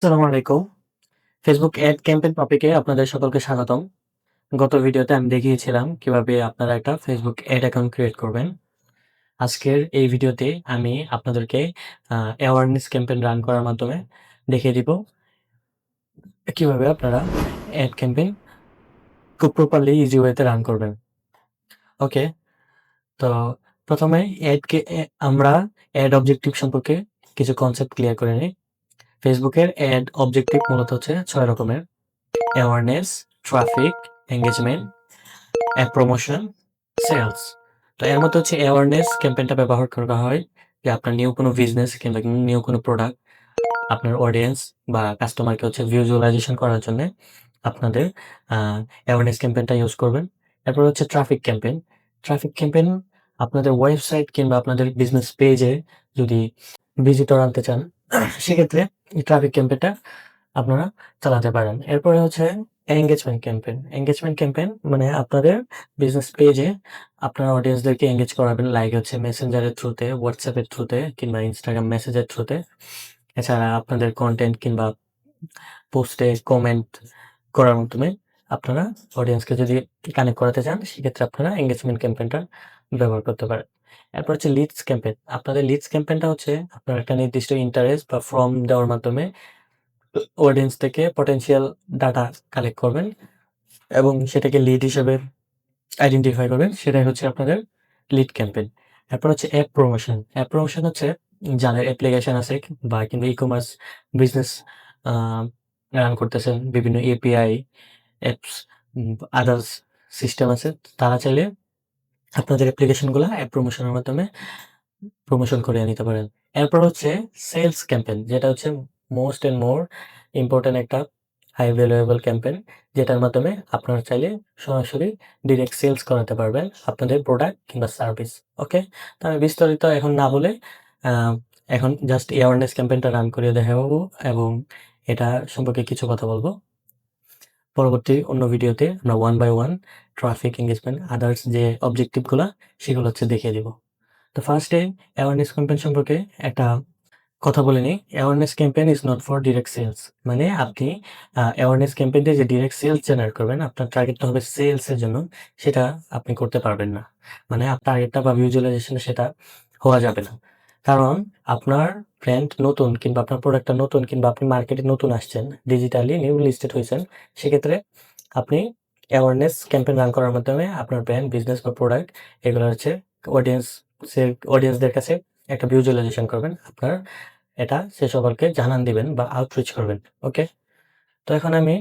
আসসালামু আলাইকুম। Facebook ad campaign টপিকে আপনাদের সকলকে স্বাগতম। গত ভিডিওতে আমি দেখিয়েছিলাম কিভাবে আপনারা একটা ফেসবুক অ্যাড অ্যাকাউন্ট ক্রিয়েট করবেন। আজকের এই ভিডিওতে আমি আপনাদেরকে অ্যাওয়ারনেস ক্যাম্পেইন রান করার মাধ্যমে দেখিয়ে দিব কিভাবে আপনারা অ্যাড ক্যাম্পেইন খুব প্রপারলি ইজি ওয়েতে রান করবেন। ওকে, তো প্রথমে আমরা অ্যাড অবজেক্টিভ সম্পর্কে কিছু কনসেপ্ট ক্লিয়ার করে নিই। ফেসবুকের অ্যাড অবজেক্টিভ মূলত হচ্ছে ৬ রকমের: awareness, traffic, engagement, promotion, sales. তো এর মধ্যে হচ্ছে অ্যাওয়ারনেস ক্যাম্পেইনটা ব্যবহার করা হয় যে আপনার নিউ কোনো বিজনেস কিংবা নিউ কোনো প্রোডাক্ট আপনার অডিয়েন্স বা কাস্টমারকে হচ্ছে ভিজুয়ালাইজেশন করার জন্য আপনাদের অ্যাওয়ারনেস ক্যাম্পেইনটা ইউজ করবেন। এরপর হচ্ছে ট্রাফিক ক্যাম্পেইন। ট্রাফিক ক্যাম্পেইন আপনাদের ওয়েবসাইট কিংবা আপনাদের বিজনেস পেজে যদি ভিজিটর আনতে চান সেক্ষেত্রে এই ট্রাফিক ক্যাম্পেইনটা আপনারা চালাতে পারেন। এরপরে হচ্ছে এনগেজমেন্ট ক্যাম্পেইন। এনগেজমেন্ট ক্যাম্পেইন মানে আপনাদের বিজনেস পেজে আপনার অডিয়েন্সদেরকে এনগেজ করাবেন, লাইক হচ্ছে মেসেঞ্জারের থ্রুতে, হোয়াটসঅ্যাপের থ্রুতে কিংবা ইনস্টাগ্রাম মেসেজের থ্রুতে। এছাড়া আপনাদের কনটেন্ট কিংবা পোস্টে কমেন্ট করার মাধ্যমে আপনারা অডিয়েন্সকে যদি কানেক্ট করাতে চান সেক্ষেত্রে আপনারা এনগেজমেন্ট ক্যাম্পেইনটা ব্যবহার করতে পারেন। এরপর হচ্ছে লিডস ক্যাম্পেইন। আপনাদের লিডস ক্যাম্পেইনটা হচ্ছে আপনার একটা নির্দিষ্ট ইন্টারেস্ট বা ফর্ম দেওয়ার মাধ্যমে অডিয়েন্স থেকে পটেনশিয়াল ডাটা কালেক্ট করবেন এবং সেটাকে লিড হিসেবে আইডেন্টিফাই করবেন। সেটাই হচ্ছে আপনাদের লিড ক্যাম্পেইন। এরপর হচ্ছে অ্যাপ প্রমোশন। অ্যাপ প্রমোশন হচ্ছে যাদের অ্যাপ্লিকেশন আছে বা কিংবা ই-কমার্স বিজনেস আ রান করতেছেন, বিভিন্ন এপিআই, অ্যাপস, আদার্স সিস্টেম আছে। তারা চাইলে আপনাদের অ্যাপ্লিকেশনগুলা অ্যাপ প্রমোশনের মাধ্যমে প্রমোশন করিয়ে নিতে পারেন। এরপর হচ্ছে সেলস ক্যাম্পেইন, যেটা হচ্ছে মোস্ট অ্যান্ড মোর ইম্পোর্টেন্ট একটা হাই ভ্যালুয়েবল ক্যাম্পেইন, যেটার মাধ্যমে আপনারা চাইলে সরাসরি ডিরেক্ট সেলস করাতে পারবেন আপনাদের প্রোডাক্ট কিংবা সার্ভিস। ওকে? তো আমি বিস্তারিত এখন না বলে আ এখন জাস্ট অ্যাওয়ারনেস ক্যাম্পেইনটা রান করিয়ে দেখাবো এবং এটা সম্পর্কে কিছু কথা বলব। পরবর্তী অন্য ভিডিওতে আমরা one by one traffic, engagement, others যে অবজেক্টিভ গুলা সেগুলো হচ্ছে দেখিয়ে দিব। তো ফার্স্টে অ্যাওয়ারনেস ক্যাম্পেইন সম্পর্কে একটা কথা বলে নিই। Awareness campaign is not for direct sales. মানে আপনি অ্যাওয়ারনেস ক্যাম্পেইন দিয়ে যে ডিরেক্ট সেলস জেনারেট করবেন, আপনার টার্গেটটা হবে সেলস এর জন্য, সেটা আপনি করতে পারবেন না। মানে আপনার টার্গেটটা বা ভিজুয়ালাইজেশন সেটা হওয়া যাবে না। কারণ আপনার ব্র্যান্ড নতুন কিংবা আপনার প্রোডাক্টটা নতুন কিংবা আপনি মার্কেটে নতুন আসছেন, ডিজিটালি নিউ লিস্টেড হইছেন। সেক্ষেত্রে আপনি অ্যাওয়ারনেস ক্যাম্পেইন রান করার মাধ্যমে আপনার ব্র্যান্ড, বিজনেস বা প্রোডাক্ট এগুলো হচ্ছে অডিয়েন্স অডিয়েন্সদের কাছে একটা ভিজুয়ালাইজেশন করবেন। আপনার এটা সে সকলকে জানান দিবেন বা আউটরিচ করবেন। ওকে? তো এখন আমি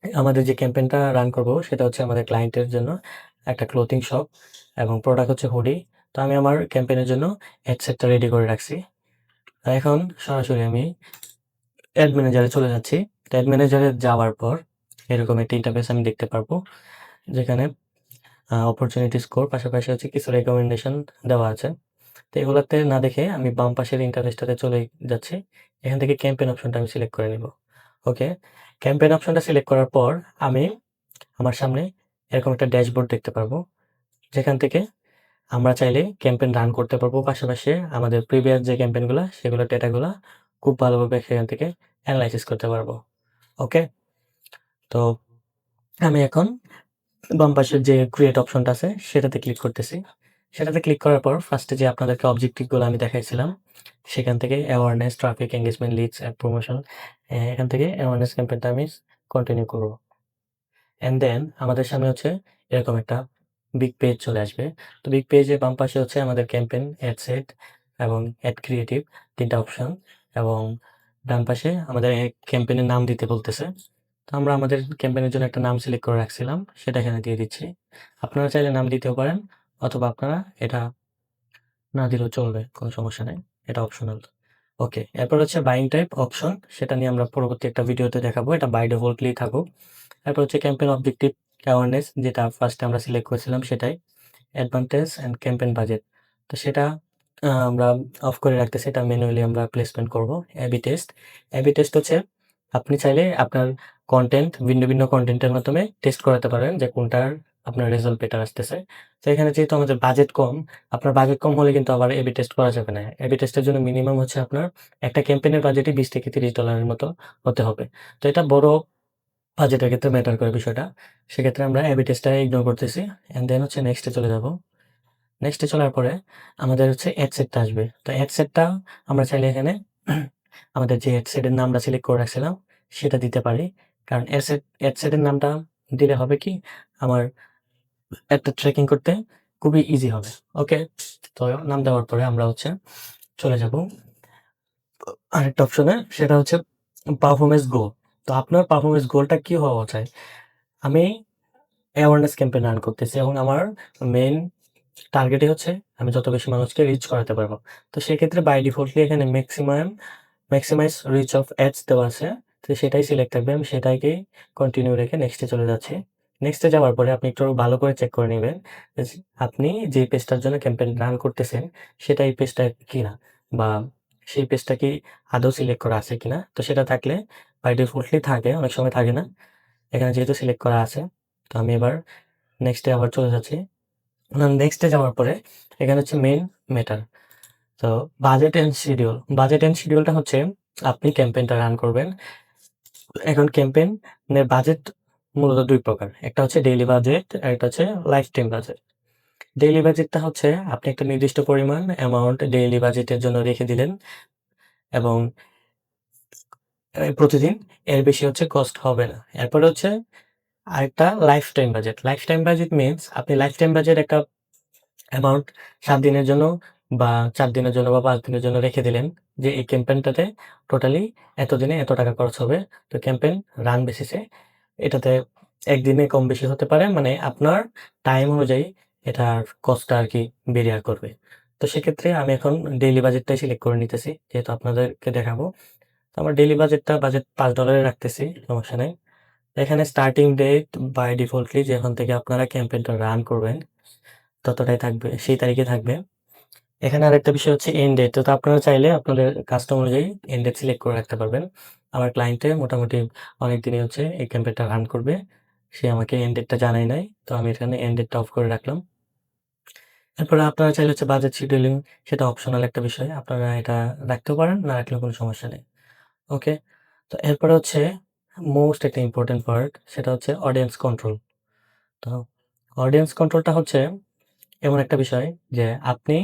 আমাদের যে ক্যাম্পেইনটা রান করব সেটা হচ্ছে আমাদের ক্লায়েন্টের জন্য একটা ক্লোথিং শপ এবং প্রোডাক্ট হচ্ছে হুডি। তো আমি আমার ক্যাম্পেইনের জন্য অ্যাড সেটটা রেডি করে রাখছি। এখন সরাসরি আমি অ্যাড ম্যানেজারে চলে যাচ্ছি। তো অ্যাড ম্যানেজারে যাওয়ার পর এরকম একটা ইন্টারফেস আমি দেখতে পারবো, যেখানে অপরচুনিটি স্কোর পাশাপাশি হচ্ছে কিছু রেকমেন্ডেশন দেওয়া আছে। তো এগুলাতে না দেখে আমি বাম পাশের ইন্টারফেসটাতে চলে যাচ্ছি। এখান থেকে ক্যাম্পেইন অপশনটা আমি সিলেক্ট করে নিব। ওকে? ক্যাম্পেইন অপশনটা সিলেক্ট করার পর আমি আমার সামনে এরকম একটা ড্যাশবোর্ড দেখতে পারবো, যেখান থেকে আমরা চাইলে ক্যাম্পেইন রান করতে পারবো। পাশাপাশি আমাদের প্রিভিয়াস যে ক্যাম্পেইনগুলা সেগুলোর ডেটাগুলা খুব ভালোভাবে সেখান থেকে এনালাইসিস করতে পারবো। ওকে? তো আমি এখন বাম পাশের যে ক্রিয়েট অপশনটা আছে সেটাতে ক্লিক করতেছি। সেটাতে ক্লিক করার পর ফার্স্টে যে আপনাদেরকে অবজেক্টিভ গুলো আমি দেখাইছিলাম, সেখান থেকে awareness, traffic, engagement, leads, ad promotion, এখান থেকে অ্যাওয়ারনেস ক্যাম্পেইনটা আমি কন্টিনিউ করব। অ্যান্ড দেন আমাদের সামনে হচ্ছে এরকম একটা বিগ পেজ চলে আসবে। তো বিগ পেজে বাম পাশে হচ্ছে আমাদের ক্যাম্পেইন, অ্যাড সেট এবং অ্যাড ক্রিয়েটিভ ৩ টা অপশন এবং ডান পাশে আমাদের ক্যাম্পেইনের নাম দিতে বলতেছে। তো আমরা আমাদের ক্যাম্পেইনের জন্য একটা নাম সিলেক্ট করে রাখছিলাম, সেটা এখানে দিয়ে দিচ্ছি। আপনারা চাইলে নাম দিতেও পারেন অথবা আপনারা এটা না দিলেও চলবে, কোনো সমস্যা নাই। এটা অপশনাল। ওকে, এরপর হচ্ছে বাইং টাইপ অপশন, সেটা নিয়ে আমরা পরবর্তী একটা ভিডিওতে দেখাবো। এটা বাই ডিফল্টলি থাকুক। এরপর হচ্ছে ক্যাম্পেইন অবজেক্টিভ অ্যাওয়ারনেস, যেটা ফার্স্টে আমরা সিলেক্ট করেছিলাম সেটাই। Advantage and campaign budget. তো সেটা আমরা অফ করে রাখতেছি। এটা ম্যানুয়ালি আমরা প্লেসমেন্ট করব। AB test. এবি টেস্ট হচ্ছে আপনি চাইলে আপনার কনটেন্ট ভিন্ন ভিন্ন কনটেন্টের মাধ্যমে টেস্ট করাতে পারেন যে কোনটার আপনার রেজাল্ট বেটার আসতেছে। তো এখানে যেহেতু আমাদের বাজেট কম, আপনার বাজেট কম হলে কিন্তু আবার এবি টেস্ট করা যাবে না। এবি টেস্টের জন্য মিনিমাম হচ্ছে আপনার একটা ক্যাম্পেইনের বাজেটই $20 থেকে $30 এর মতো হতে হবে। তো এটা বড় বাজেটের ক্ষেত্রে ম্যাটার করে বিষয়টা। সেক্ষেত্রে আমরা এবি টেস্টটা ইগনোর করতেছি। অ্যান্ড দেন হচ্ছে নেক্সটে চলে যাব। নেক্সটে চলার পরে আমাদের হচ্ছে অ্যাড সেটটা আসবে। তো অ্যাড সেটটা আমরা চাইলে এখানে আমাদের যে অ্যাড সেটের নামটা সিলেক্ট করে রাখছিলাম সেটা দিতে পারি। কারণ অ্যাড সেটের নামটা দিলে হবে কি আমার অ্যাডটা ট্র্যাকিং করতে খুবই ইজি হবে। ওকে? তো নাম দেওয়ার পরে আমরা হচ্ছে চলে যাব আরেকটা অপশনে, সেটা হচ্ছে পারফরম্যান্স গোল। তো আপনার পারফরম্যান্স গোলটা কি হওয়া চাই? আমি অ্যাওয়ারনেস ক্যাম্পেইন রান করতেছি এবং আমার মেইন টার্গেটই হচ্ছে আমি যত বেশি মানুষকে রিচ করাতে পারবো। তো সেক্ষেত্রে বাই ডিফল্টলি এখানে ম্যাক্সিমাইজ রিচ অফ অ্যাডস দেওয়া আছে। তো সেটাই সিলেক্ট থাকবে। আমি সেটাকেই কন্টিনিউ রেখে নেক্সটে চলে যাচ্ছি। নেক্সটে যাওয়ার পরে আপনি একটু ভালো করে চেক করে নিবেন যে আপনি যে পেজটার জন্য ক্যাম্পেইন রান করতেছেন সেটা এই পেজটা কিনা, বা সেই পেজটা কি আদৌ সিলেক্ট করা আছে কিনা। তো সেটা থাকলে বাই ডিফল্টলি থাকে, অনেক সময় থাকে না। এখানে যেহেতু সিলেক্ট করা আছে, তো আমি এবার নেক্সটে আবার চলে যাচ্ছি। নেক্সটে যাওয়ার পরে এখানে হচ্ছে মেইন ম্যাটার। তো budget and schedule. Budget and শিডিউলটা হচ্ছে আপনি ক্যাম্পেইনটা রান করবেন। এখন ক্যাম্পেইনের বাজেট মূলত ২ প্রকার। একটা হচ্ছে ডেইলি বাজেট, আর একটা হচ্ছে লাইফ টাইম বাজেট। ডেইলি বাজেটটা হচ্ছে আপনি একটা নির্দিষ্ট পরিমাণ অ্যামাউন্ট ডেইলি বাজেটের জন্য রেখে দিলেন এবং প্রতিদিন এর বেশি হচ্ছে কস্ট হবে না। এরপরে হচ্ছে আরেকটা life time budget. Life time budget means আপনি লাইফ টাইম বাজেট একটা অ্যামাউন্ট ৭ দিনের জন্য বা ৪ দিনের জন্য বা ৫ দিনের জন্য রেখে দিলেন যে এই ক্যাম্পেইনটাতে টোটালি এতদিনে এত টাকা খরচ হবে। তো ক্যাম্পেইন রান বেসিসে এটাতে একদিনে কম বেশি হতে পারে। মানে আপনার টাইম অনুযায়ী এটার কস্টটা আরকি ভেরিয়ার করবে। তো সেক্ষেত্রে আমি এখন ডেইলি বাজেটটাই সিলেক্ট করে নিতেছি। যেহেতু আপনাদেরকে দেখাবো। তো আমার ডেইলি বাজেট $৫ রাখতেছি, সমস্যা নাই। এখানে স্টার্টিং ডেট বাই ডিফল্টলি যখন থেকে আপনারা ক্যাম্পেইনটা রান করবেন ততটাই থাকবে, সেই তারিখে থাকবে। এখানে আরেকটা বিষয় হচ্ছে এন্ড ডেট। তো আপনারা চাইলে আপনাদের কাস্টম অনুযায়ী এন্ড ডেট সিলেক্ট করে রাখতে পারবেন। আমার ক্লায়েন্টে মোটামুটি অনেকদিনই হচ্ছে এই ক্যাম্পেইনটা রান করবে। সে আমাকে এন্ড ডেটটা জানায় নাই। তো আমি এখানে এন্ড ডেটটা অফ করে রাখলাম। এরপরে আপনারা চাইলে হচ্ছে বাজেট শিডিউলিং, সেটা অপশনাল একটা বিষয়। আপনারা এটা রাখতেও পারেন, না রাখলেও কোনো সমস্যা নেই। ওকে? তো এরপরে হচ্ছে মোস্ট একটা ইম্পোর্টেন্ট পার্ট, সেটা হচ্ছে অডিয়েন্স কন্ট্রোল। তো অডিয়েন্স কন্ট্রোলটা হচ্ছে এমন একটা বিষয় যে আপনি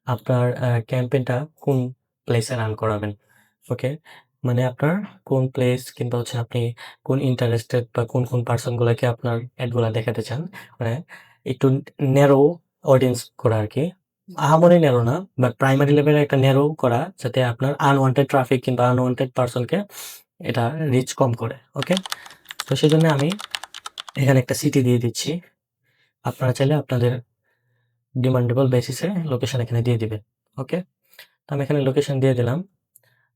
আপনার ক্যাম্পেইনটা কোন প্লেসে রান করাবেন। ওকে? মানে আপনার কোন প্লেস কিংবা হচ্ছে আপনি কোন ইন্টারেস্টেড বা কোন পারসন গুলাকে আপনার এড গুলা দেখাতে চান। মানে একটু ন্যারো অডিয়েন্স করা আরকি। আহামরি ন্যারো না, বাট প্রাইমারি লেভেলে একটা ন্যারো করা যাতে আপনার আনওয়ান্টেড ট্রাফিক কিংবা আনওয়ান্টেড পারসনকে এটা রিচ কম করে। ওকে? তো সেজন্য আমি এখানে একটা সিটি দিয়ে দিচ্ছি। আপনারা চাইলে আপনাদের ডিমান্ডেবল বেসিসে লোকেশন এখানে দিয়ে দিবেন। ওকে? তো আমি এখানে লোকেশন দিয়ে দিলাম।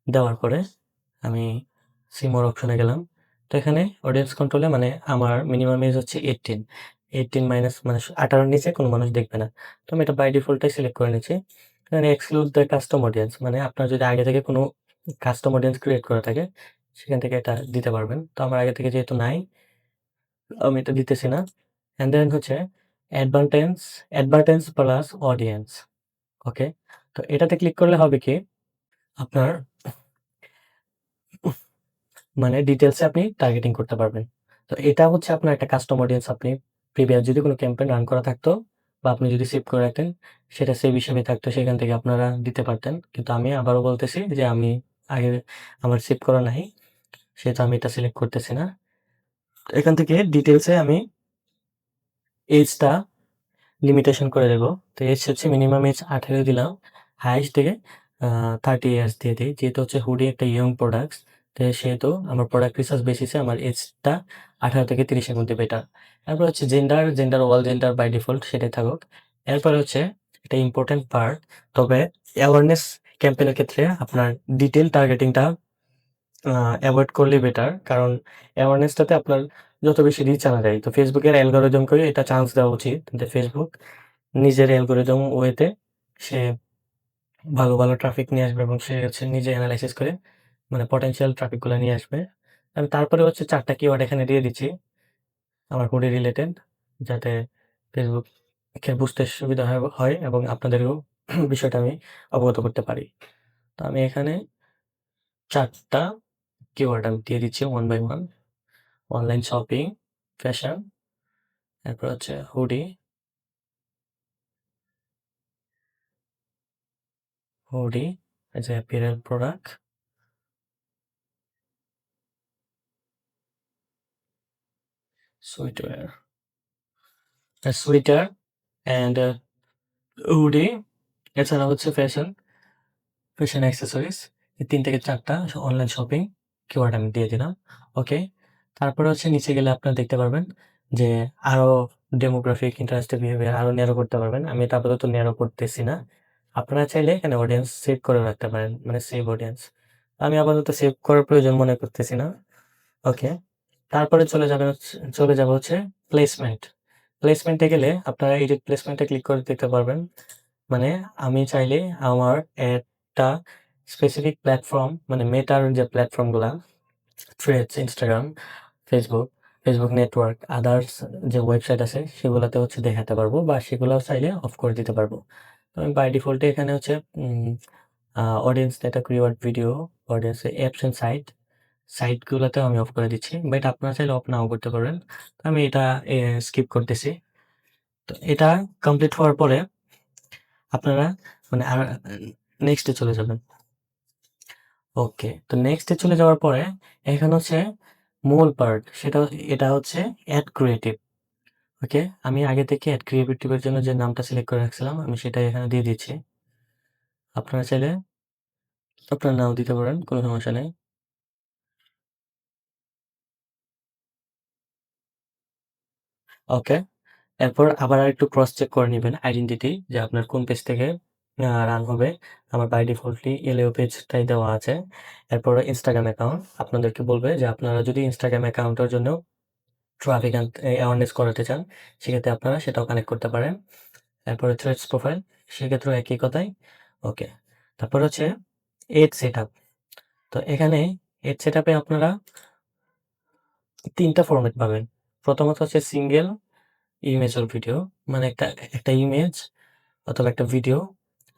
দেওয়ার পরে আমি সি মোর অপশনে গেলাম। তো এখানে অডিয়েন্স কন্ট্রোলে মানে আমার মিনিমাম এজ হচ্ছে 18 মাইনাস মানে 18 এর নিচে কোনো মানুষ দেখবে না। তো আমি এটা বাই ডিফল্টটাই সিলেক্ট করে নিচ্ছি। এখানে এক্সক্লুড দ্য কাস্টম অডিয়েন্স, মানে আপনার যদি আগে থেকে কোনো কাস্টম অডিয়েন্স ক্রিয়েট করা থাকে সেখান থেকে এটা দিতে পারবেন। তো আমার আগে থেকে যেহেতু নাই, আমি এটা দিতেছি না। অ্যান্ড দেন হচ্ছে অ্যাডভার্টেন্স প্লাস অডিয়েন্স। ওকে? তো এটাতে ক্লিক করলে হবে কি আপনার মানে ডিটেইলসে আপনি টার্গেটিং করতে পারবেন। তো এটা হচ্ছে আপনার একটা কাস্টম অডিয়েন্স, আপনি প্রিভিয়াস যদি কোনো ক্যাম্পেইন রান করা থাকতো বা আপনি যদি সেভ করে রাখতেন, সেটা সেভ হিসেবে থাকতো, সেখান থেকে আপনারা দিতে পারতেন। কিন্তু আমি আবারও বলতেছি যে আমি আগে আমার সেভ করা নাই, সেহেতু আমি এটা সিলেক্ট করতেছি না। এখান থেকে ডিটেইলসে আমি এজটা লিমিটেশন করে দেব। তো এজ হচ্ছে মিনিমাম এজ 18 দিলাম। হাইয়েস্ট থেকে 30 ইয়ার্স দিয়ে দেই। যেহেতু হচ্ছে হুডি একটা ইয়ং প্রোডাক্টস, তো সেহেতু আমার প্রোডাক্ট রিসার্চ বেসিসে আমার এজটা 18 থেকে 30 এর মধ্যে বেটার। এরপর হচ্ছে অল জেন্ডার বাই ডিফল্ট সেটাই থাকুক। এরপরে হচ্ছে এটা ইম্পোর্টেন্ট পার্ট, তবে অ্যাওয়ারনেস ক্যাম্পেইনের ক্ষেত্রে আপনার ডিটেইল টার্গেটিংটা এভয়েড করলেই বেটার। কারণ অ্যাওয়ারনেসটাতে আপনার যত বেশি রিচ আনা যায়, তো ফেসবুকের অ্যালগরিদমকে এটা চান্স দেওয়া উচিত যে ফেসবুক নিজের অ্যালগরিদম ওয়েতে সে ভালো ট্রাফিক নিয়ে আসবে এবং সে হচ্ছে নিজে এনালাইসিস করে মানে পটেনশিয়াল ট্রাফিক গুলা নিয়ে আসবে। আমি তারপরে হচ্ছে ৪ টা কিওয়ার্ড এখানে দিয়ে দিচ্ছি আমার হুডি রিলেটেড। যাতে ফেসবুককে বুঝতে সুবিধা হয় এবং আপনাদেরও বিষয়টা আমি অবগত করতে পারি। তো আমি এখানে ৪ টা কিওয়ার্ড আমি দিয়ে দিচ্ছি one by one। Online shopping, fashion, এরপর হচ্ছে hoodie as a apparel product, sweater, a sweater and hoodie, এছাড়া হচ্ছে ফ্যাশন অ্যাক্সেসরিজ। এই ৩ থেকে ৪ টা অনলাইন শপিং কিওয়ার্ড আমি দিয়ে দিলাম। ওকে। তারপরে হচ্ছে নিচে গেলে আপনারা দেখতে পারবেন যে আরো ডেমোগ্রাফিক, ইন্টারেস্টিভ বিহেভিয়ার আরো ন্যারো করতে পারবেন। আমি এটা আপাতত ন্যারো করতেছি না। আপনারা চাইলে এখানে অডিয়েন্স সেভ করে রাখতে পারেন, মানে সেভ অডিয়েন্স। আমি আপাতত সেভ করার প্রয়োজন মনে করতেছি না। ওকে। তারপরে চলে যাব হচ্ছে প্লেসমেন্ট। প্লেসমেন্টে গেলে আপনারা এডিট প্লেসমেন্টে ক্লিক করে দেখতে পারবেন। মানে আমি চাইলে আমার একটা স্পেসিফিক প্ল্যাটফর্ম, মানে মেটার যে প্ল্যাটফর্মগুলা Threads, Instagram, Facebook, Facebook network, others যে ওয়েবসাইট আছে সেগুলাতে হচ্ছে দেখাতে পারবো বা সেগুলাও চাইলে অফ করে দিতে পারবো। তো আমি বাই ডিফল্টে এখানে হচ্ছে audience data, keyword, video, audience, apps and সাইটগুলোতেও আমি অফ করে দিচ্ছি। বাট আপনারা চাইলে অফ নাও করতে পারেন। তো আমি এটা স্কিপ করতেছি। তো এটা কমপ্লিট হওয়ার পরে আপনারা মানে আর নেক্সটে চলে যাবেন। ওকে। তো নেক্সটে চলে যাওয়ার পরে এখানে হচ্ছে মূল পার্ট, এটা হচ্ছে এড ক্রিয়েটিভ। ওকে। আমি আগে থেকে এড ক্রিয়েটিভের জন্য যে নামটা সিলেক্ট করে রাখছিলাম আমি সেটাই এখানে দিয়ে দিচ্ছি। আপনারা চাইলে আপনার নাও দিতে পারেন, কোনো সমস্যা নেই। ওকে। এরপর আবার আরেকটু ক্রস চেক করে নিবেন আইডেন্টিটি যে আপনার কোন পেজ থেকে রান হবে। আমার বাই ডিফল্টলি এলইও পেজটাই দেওয়া আছে। এরপর ইনস্টাগ্রাম অ্যাকাউন্ট আপনাদেরকে বলবে যে আপনারা যদি ইনস্টাগ্রাম অ্যাকাউন্টের জন্য ট্রাফিক অ্যাওয়ারনেস করাতে চান, সেক্ষেত্রে আপনারা সেটাও কানেক্ট করতে পারেন। এরপরে থ্রেডস প্রোফাইল, সেক্ষেত্রেও একই কথাই। ওকে। তারপর হচ্ছে এড সেটআপ। তো এখানে এড সেটআপে আপনারা ৩ টা ফরম্যাট পাবেন। প্রথমত হচ্ছে সিঙ্গেল ইমেজ অর ভিডিও, মানে একটা ইমেজ অথবা একটা ভিডিও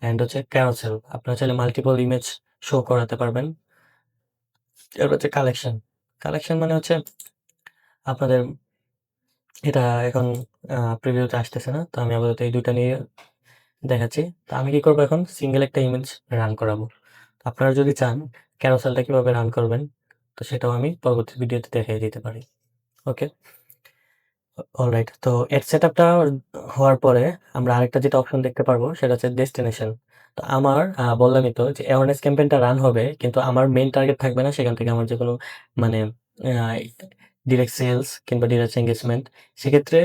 অ্যান্ড হচ্ছে ক্যারোসেল। আপনারা চাইলে মাল্টিপল ইমেজ শো করাতে পারবেন। এরপর হচ্ছে কালেকশন। কালেকশন মানে হচ্ছে আপনাদের এটা এখন প্রিভিউতে আসতেছে না। তো আমি আপাতত এই ২ টা নিয়ে দেখাচ্ছি। তো আমি কি করব, এখন সিঙ্গেল একটা ইমেজ রান করাবো। আপনারা যদি চান ক্যারোসেলটা কিভাবে রান করবেন, তো সেটাও আমি পরবর্তী ভিডিওতে দেখিয়ে দিতে পারি। ওকে। অলরাইট। তো এড সেটআপটা হওয়ার পরে আমরা আরেকটা যেটা অপশন দেখতে পারবো সেটা হচ্ছে ডেস্টিনেশন। তো আমার বললামই তো যে অ্যাওয়ারনেস ক্যাম্পেইনটা রান হবে, কিন্তু আমার মেইন টার্গেট থাকবে না সেখান থেকে আমার যেকোনো মানে আ ডিরেক্ট সেলস কিংবা ডিরেক্ট এনগেজমেন্ট। সেক্ষেত্রে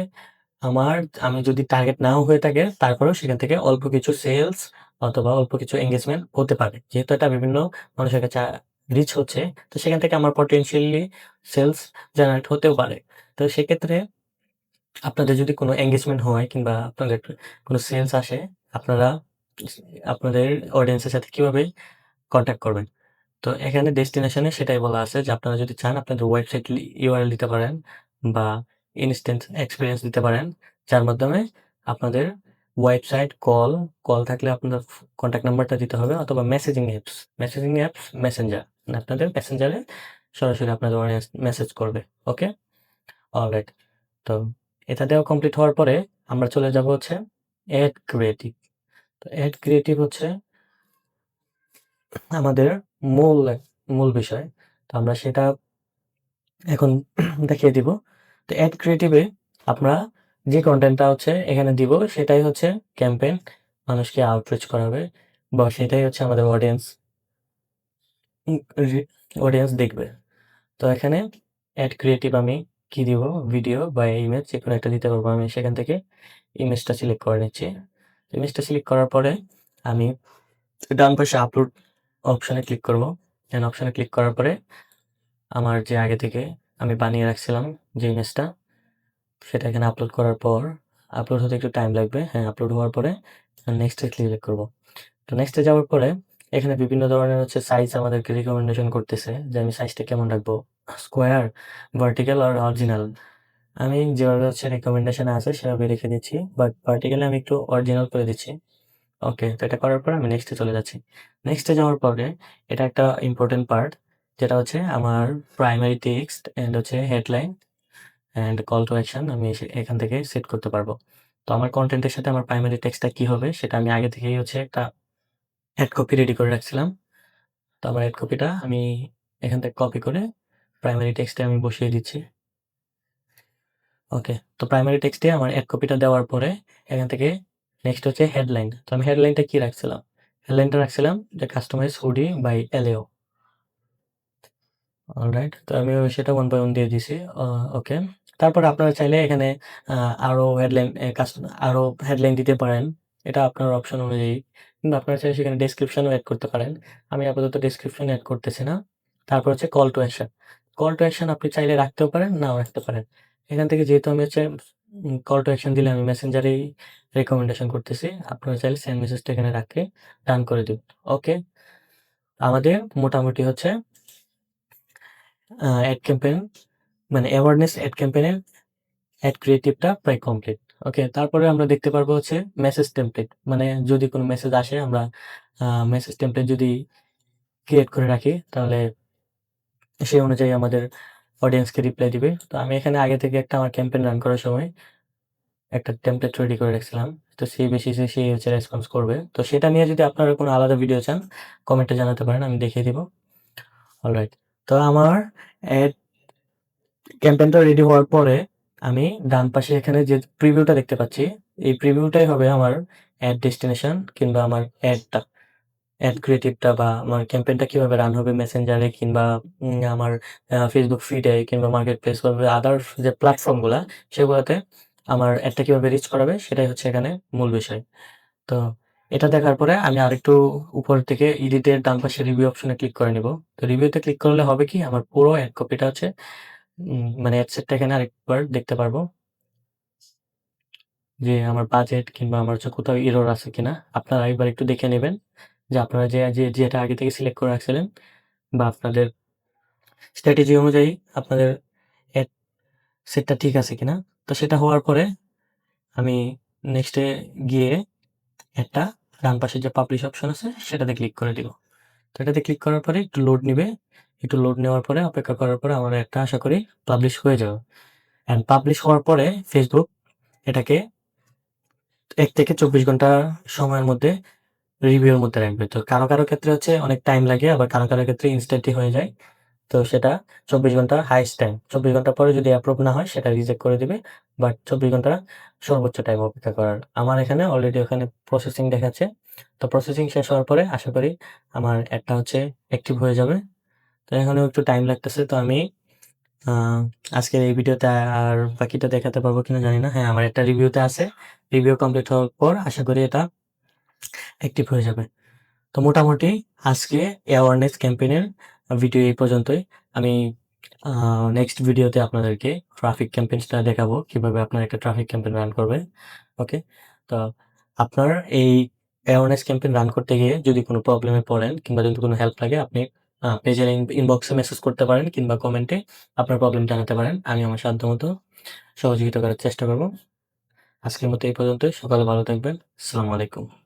আমি যদি টার্গেট নাও হয়ে থাকে তারপরেও সেখান থেকে অল্প কিছু সেলস অথবা অল্প কিছু এনগেজমেন্ট হতে পারে। যেহেতু এটা বিভিন্ন মানুষের কাছে রিচ হচ্ছে, তো সেখান থেকে আমার পটেনশিয়ালি সেলস জেনারেট হতেও পারে। তো সেক্ষেত্রে আপনাদের যদি কোনো এনগেজমেন্ট হয় কিংবা আপনাদের কোনো সেলস আসে, আপনারা আপনাদের অডিয়েন্সের সাথে কিভাবে কনট্যাক্ট করবেন। তো এখানে ডেস্টিনেশনে সেটাই বলা আছে যে আপনারা যদি চান আপনাদের ওয়েবসাইট ইউআরএল দিতে পারেন বা ইনস্ট্যান্ট এক্সপেরিয়েন্স দিতে পারেন, যার মাধ্যমে আপনাদের ওয়েবসাইট, কল থাকলে আপনার কনট্যাক্ট নাম্বারটা দিতে হবে, অথবা মেসেঞ্জার, মানে আপনাদের মেসেঞ্জারে সরাসরি আপনাদের অডিয়েন্স মেসেজ করবে। ওকে? অলরাইট। তো এটা দেওয়া কমপ্লিট হওয়ার পরে আমরা চলে যাব হচ্ছে এড ক্রিয়েটিভ। তো এড ক্রিয়েটিভ হচ্ছে আমাদের মূল মূল বিষয়। তো আমরা সেটা এখন দেখিয়ে দিব। তো এড ক্রিয়েটিভে আমরা যে কনটেন্টটা হচ্ছে এখানে দিব সেটাই হচ্ছে ক্যাম্পেইন, মানুষকে আউটরিচ করাবে বা সেটাই হচ্ছে আমাদের উম রি অডিয়েন্স দেখবে। তো এখানে এড ক্রিয়েটিভ আমি কি দিব? ভিডিও বা ইমেজ যেকোনো একটা দিতে পারবো। আমি সেখান থেকে ইমেজটা সিলেক্ট করে নিচ্ছি। ইমেজটা সিলেক্ট করার পরে আমি ডান পাশে আপলোড অপশনে ক্লিক করব। দেন অপশনে ক্লিক করার পরে আমার যে আগে থেকে আমি বানিয়ে রাখছিলাম যে ইমেজটা, সেটা এখানে আপলোড করার পর আপলোড হতে একটু টাইম লাগবে। হ্যাঁ, আপলোড হওয়ার পরে নেক্সট এ ক্লিক করব। তো নেক্সট এ যাওয়ার পরে এখানে বিভিন্ন ধরনের হচ্ছে সাইজ আমাদেরকে রিকমেন্ডেশন করতেছে যে আমি সাইজটা কেমন রাখবো? স্কোয়ার, ভার্টিক্যাল আর অরিজিনাল। আমি যেভাবে হচ্ছে রিকমেন্ডেশনে আছে সেভাবে রেখে দিচ্ছি, বাট ভার্টিক্যালি আমি একটু অরিজিনাল করে দিচ্ছি। ওকে, তো এটা করার পর আমি নেক্সটে চলে যাচ্ছি। নেক্সটে যাওয়ার পরে এটা একটা ইম্পোর্টেন্ট পার্ট, যেটা হচ্ছে আমার প্রাইমারি টেক্সট অ্যান্ড হচ্ছে headline and call to action আমি এখান থেকে সেট করতে পারবো। তো আমার কনটেন্টের সাথে আমার প্রাইমারি টেক্সটটা কি হবে সেটা আমি আগে থেকেই হচ্ছে একটা অ্যাড কপি রেডি করে রাখছিলাম। তো আমার অ্যাড কপিটা আমি এখান থেকে কপি করে প্রাইমারি টেক্সটে আমি বসিয়ে দিচ্ছি। ওকে, তো প্রাইমারি টেক্সটে আমার অ্যাড কপিটা দেওয়ার পরে এখান থেকে নেক্সট হচ্ছে হেডলাইন। তো আমি হেডলাইনটা কি রাখছিলাম? হেডলাইনটা রাখছিলাম যে কাস্টমাইজ হুডি বাই এলএও। অলরাইট, তো আমি সেটা 1/1 দিয়ে দিছি। ওকে, তারপর আপনারা চাইলে এখানে আরো হেডলাইন আরো হেডলাইন দিতে পারেন। এটা আপনার অপশন অনুযায়ী। কিন্তু আপনারা চাইলে সেখানে ডেসক্রিপশনও এড করতে পারেন। আমি আপাতত ডেসক্রিপশন এড করতেছি না। তারপর হচ্ছে call to action. Call to action আপনি চাইলে রাখতেও পারেন, নাও রাখতে পারেন। এখান থেকে যেহেতু আমি হচ্ছে কল টু অ্যাকশন দিলে আমি মেসেঞ্জারেই রিকমেন্ডেশন করতেছি। আপনারা চাইলে সেন্ড মেসেজটা এখানে রাখে ডান করে দিন। ওকে, আমাদের মোটামুটি হচ্ছে অ্যাড ক্যাম্পেইন মানে অ্যাওয়ারনেস অ্যাড ক্যাম্পেইনের অ্যাড ক্রিয়েটিভটা প্রায় কমপ্লিট। ওকে, তারপরে আমরা দেখতে পারবো হচ্ছে মেসেজ টেমপ্লেট। মানে যদি কোনো মেসেজ আসে আমরা মেসেজ টেমপ্লেট যদি ক্রিয়েট করে রাখি তাহলে সেই অনুযায়ী আমাদের অডিয়েন্সকে রিপ্লাই দিবে। তো আমি এখানে আগে থেকে একটা আমার ক্যাম্পেইন রান করার সময় একটা টেমপ্লেট রেডি করে রাখছিলাম। তো সেই বেসিসে সে হচ্ছে রেসপন্স করবে। তো সেটা নিয়ে যদি আপনারা কোনো আলাদা ভিডিও চান কমেন্টে জানাতে পারেন, আমি দেখিয়ে দিব। অলরাইট, তো আমার অ্যাড ক্যাম্পেইনটা রেডি হওয়ার পরে আমি ডান পাশে এখানে যে প্রিভিউটা দেখতে পাচ্ছি, এই প্রিভিউটাই হবে আমার অ্যাড ডেস্টিনেশন কিংবা আমার অ্যাড ক্রিয়েটিভটা বা আমার ক্যাম্পেইনটা কিভাবে রান হবে মেসেঞ্জারে কিংবা আমার ফেসবুক ফিডে কিংবা মার্কেট প্লেস বা আদার্স যে প্ল্যাটফর্মগুলা সেগুলোতে আমার অ্যাডটা কিভাবে রিচ করাবে সেটাই হচ্ছে এখানে মূল বিষয়। তো এটা দেখার পরে আমি আরেকটু উপর থেকে এডিটের ডান পাশে রিভিউ অপশনে ক্লিক করে নিব। তো রিভিউতে ক্লিক করলে হবে কি আমার পুরো অ্যাড কপিটা হচ্ছে মানে অ্যাড সেটটা এখানে আরেকবার দেখতে পারবো যে আমার বাজেট কিংবা আমার হচ্ছে কোথাও এরর আছে কিনা। আপনারা একবার একটু দেখে নেবেন যে আপনারা যেটা আগে থেকে সিলেক্ট করে রাখছিলেন বা আপনাদের স্ট্র্যাটেজি অনুযায়ী আপনাদের অ্যাড সেটটা ঠিক আছে কিনা। তো সেটা হওয়ার পরে আমি নেক্সটে গিয়ে একটা ডান পাশে যে পাবলিশ অপশন আছে সেটাতে ক্লিক করে দিব। তো এটাতে ক্লিক করার পরে একটু লোড নিবে। একটু লোড নেওয়ার পরে অপেক্ষা করার পরে আমার একটা আশা করি পাবলিশ হয়ে যাবে। অ্যান্ড পাবলিশ হওয়ার পরে ফেসবুক এটাকে ১ থেকে ২৪ ঘন্টা সময়ের মধ্যে রিভিউর মধ্যে রাখবে। তো কারো ক্ষেত্রে হচ্ছে অনেক টাইম লাগে, আবার কারো ক্ষেত্রে ইনস্ট্যান্টই হয়ে যায়। তো সেটা ২৪ ঘন্টা হাইয়েস্ট টাইম। ২৪ ঘন্টা পরে যদি অ্যাপ্রুভ না হয় সেটা রিজেক্ট করে দিবে। বাট ২৪ ঘন্টা সর্বোচ্চ টাইম অপেক্ষা করার। আমার এখানে অলরেডি ওখানে প্রসেসিং দেখাচ্ছে। তো প্রসেসিং শেষ হওয়ার পরে আশা করি আমার অ্যাডটা হচ্ছে অ্যাক্টিভ হয়ে যাবে। তো এখনো একটু টাইম লাগতেছে। তো আমি আ আজকের এই ভিডিওতে আর বাকিটা দেখাতে পারবো কিনা জানি না। হ্যাঁ, আমার একটা রিভিউতে আছে। রিভিউ কমপ্লিট হওয়ার পর আশা করি এটা অ্যাক্টিভ হয়ে যাবে। তো মোটামুটি আজকে অ্যাওয়ারনেস ক্যাম্পেইনের ভিডিও এই পর্যন্তই। আমি আ নেক্সট ভিডিওতে আপনাদেরকে ট্রাফিক ক্যাম্পেইনসটা দেখাবো। কিভাবে আপনারা একটা ট্রাফিক ক্যাম্পেইন রান করবেন। ওকে? তো আপনার এই অ্যাওয়ারনেস ক্যাম্পেইন রান করতে গিয়ে যদি কোনো প্রবলেমে পড়েন কিংবা যদি কোনো হেল্প লাগে আপনি পেজের ইনবক্সে মেসেজ করতে পারেন কিংবা কমেন্টে আপনার প্রবলেম জানাতে পারেন। আমি আমার সাধ্যমতো সহযোগিতা করার চেষ্টা করব। আজকের মতো এই পর্যন্তই। সকালে ভালো থাকবেন। আসসালামু আলাইকুম।